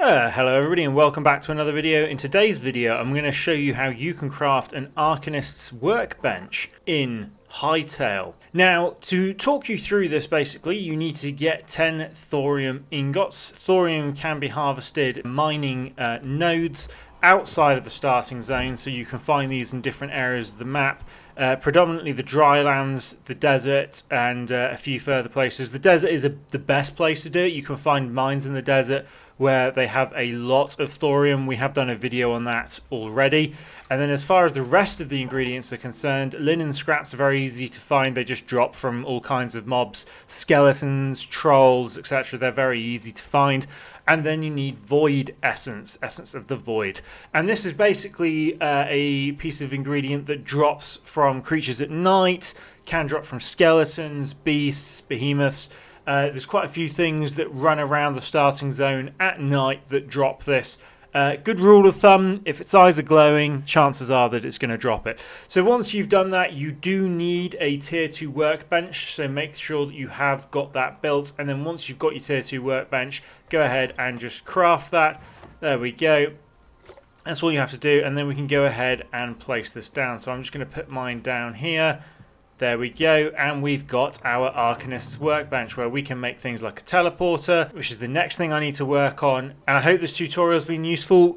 Hello everybody and welcome back to another video. In today's video I'm going to show you how you can craft an Arcanist's workbench in Hytale. Now, to talk you through this, basically you need to get 10 thorium ingots. Thorium can be harvested mining nodes outside of the starting zone, so you can find these in different areas of the map, predominantly the drylands, the desert, and a few further places. The desert is the best place to do it. You can find mines in the desert where they have a lot of thorium. We have done a video on that already. And then as far as the rest of the ingredients are concerned, linen scraps are very easy to find. They just drop from all kinds of mobs, skeletons, trolls, etc. They're very easy to find. And then you need void essence of the void. And this is basically a piece of ingredient that drops from creatures at night, can drop from skeletons, beasts, behemoths. There's quite a few things that run around the starting zone at night that drop this. Good rule of thumb, if its eyes are glowing, chances are that it's going to drop it. So once you've done that, you do need a tier 2 workbench, so make sure that you have got that built. And then once you've got your tier 2 workbench, go ahead and just craft that. There we go. That's all you have to do, and then we can go ahead and place this down. So I'm just going to put mine down here. There we go, and we've got our Arcanist's workbench where we can make things like a teleporter, which is the next thing I need to work on. And I hope this tutorial has been useful.